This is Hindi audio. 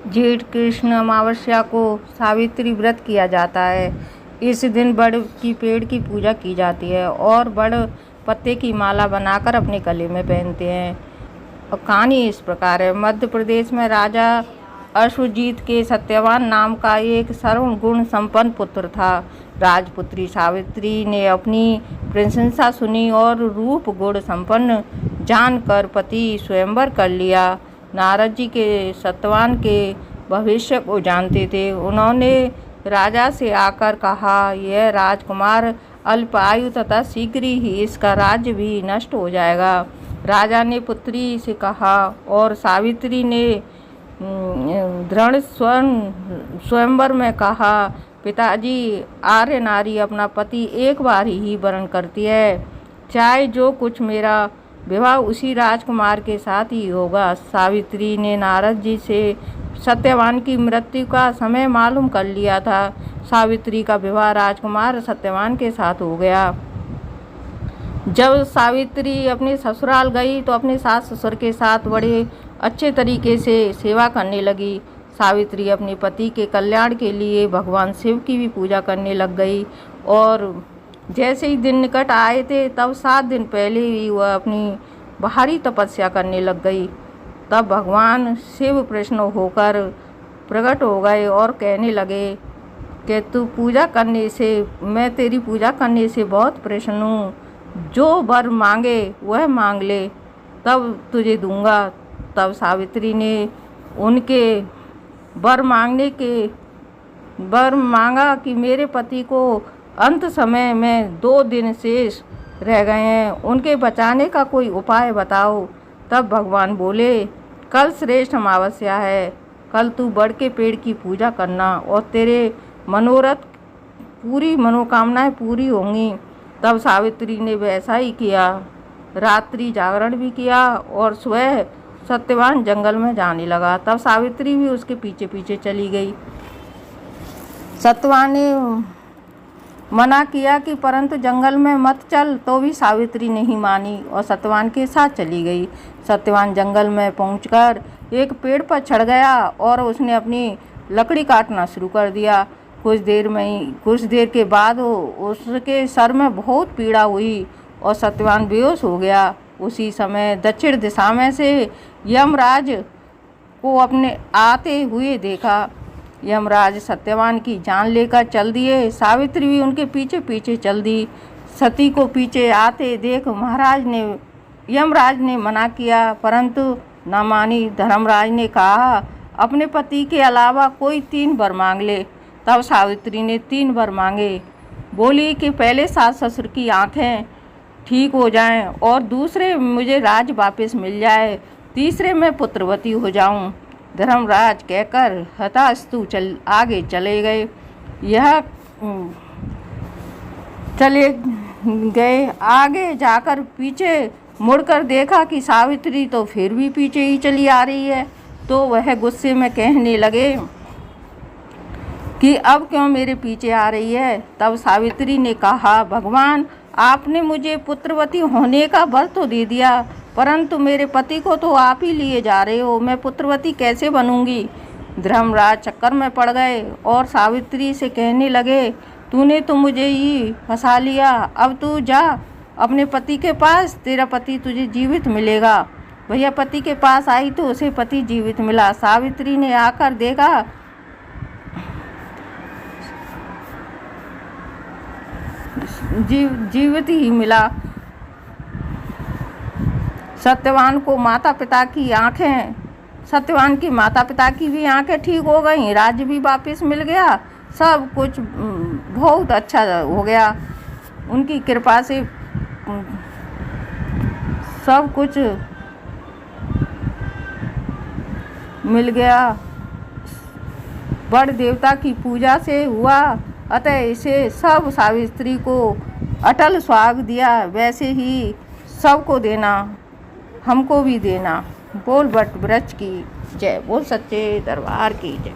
जेठ कृष्ण अमावस्या को सावित्री व्रत किया जाता है। इस दिन बड़ की पेड़ की पूजा की जाती है और बड़ पत्ते की माला बनाकर अपने गले में पहनते हैं। और कहानी इस प्रकार है। मध्य प्रदेश में राजा अश्वजीत के सत्यवान नाम का एक सर्व गुण संपन्न पुत्र था। राजपुत्री सावित्री ने अपनी प्रशंसा सुनी और रूप गुण संपन्न जानकर पति स्वयंवर कर लिया। नारद जी के सत्यवान के भविष्य को जानते थे। उन्होंने राजा से आकर कहा, यह राजकुमार अल्पायु तथा शीघ्र ही इसका राज्य भी नष्ट हो जाएगा। राजा ने पुत्री से कहा और सावित्री ने दृढ़ स्वयंवर में कहा, पिताजी, आर्य नारी अपना पति एक बार ही वरण करती है, चाहे जो कुछ मेरा विवाह उसी राजकुमार के साथ ही होगा। सावित्री ने नारद जी से सत्यवान की मृत्यु का समय मालूम कर लिया था। सावित्री का विवाह राजकुमार सत्यवान के साथ हो गया। जब सावित्री अपने ससुराल गई तो अपने सास ससुर के साथ बड़े अच्छे तरीके से सेवा करने लगी। सावित्री अपने पति के कल्याण के लिए भगवान शिव की भी पूजा करने लग गई और जैसे ही दिन निकट आए थे तब 7 दिन पहले ही वह अपनी बाहरी तपस्या करने लग गई। तब भगवान शिव प्रसन्न होकर प्रकट हो गए और कहने लगे कि तू पूजा करने से, मैं तेरी पूजा करने से बहुत प्रसन्न हूँ। जो वर मांगे वह मांग ले, तब तुझे दूंगा। तब सावित्री ने उनके वर मांगा कि मेरे पति को अंत समय में 2 दिन शेष रह गए हैं, उनके बचाने का कोई उपाय बताओ। तब भगवान बोले, कल श्रेष्ठ अमावस्या है, कल तू बड़ के पेड़ की पूजा करना और तेरे मनोरथ पूरी मनोकामनाएं पूरी होंगी। तब सावित्री ने वैसा ही किया, रात्रि जागरण भी किया और स्वयं सत्यवान जंगल में जाने लगा। तब सावित्री भी उसके पीछे पीछे चली गई। सत्यवान ने मना किया कि परंतु जंगल में मत चल, तो भी सावित्री नहीं मानी और सत्यवान के साथ चली गई। सत्यवान जंगल में पहुंचकर एक पेड़ पर चढ़ गया और उसने अपनी लकड़ी काटना शुरू कर दिया। कुछ देर के बाद उसके सर में बहुत पीड़ा हुई और सत्यवान बेहोश हो गया। उसी समय दक्षिण दिशा में से यमराज को अपने आते हुए देखा। यमराज सत्यवान की जान लेकर चल दिए। सावित्री भी उनके पीछे पीछे चल दी। सती को पीछे आते देख यमराज ने मना किया, परंतु न मानी। धर्मराज ने कहा, अपने पति के अलावा कोई 3 वर मांग ले। तब सावित्री ने 3 वर मांगे। बोली कि पहले सास ससुर की आंखें ठीक हो जाएं और दूसरे मुझे राज वापस मिल जाए, तीसरे मैं पुत्रवती हो जाऊं। धर्मराज कहकर हतास्तु आगे चले गए। आगे जाकर पीछे मुड़कर देखा कि सावित्री तो फिर भी पीछे ही चली आ रही है। तो वह गुस्से में कहने लगे कि अब क्यों मेरे पीछे आ रही है। तब सावित्री ने कहा, भगवान, आपने मुझे पुत्रवती होने का वर तो दे दिया, परंतु मेरे पति को तो आप ही लिए जा रहे हो, मैं पुत्रवती कैसे बनूंगी। धर्मराज चक्कर में पड़ गए और सावित्री से कहने लगे, तूने तो मुझे ही फंसा लिया, अब तू जा अपने पति के पास, तेरा पति तुझे जीवित मिलेगा। भैया पति के पास आई तो उसे पति जीवित मिला। सावित्री ने आकर देखा जीवित ही मिला। सत्यवान की माता पिता की भी आंखें ठीक हो गईं, राज्य भी वापस मिल गया, सब कुछ बहुत अच्छा हो गया। उनकी कृपा से सब कुछ मिल गया। बड़ देवता की पूजा से हुआ, अतः इसे सब सावित्री को अटल स्वाग दिया। वैसे ही सबको देना, हमको भी देना। बोल वट वृक्ष की जय, बोल सच्चे दरबार की जय।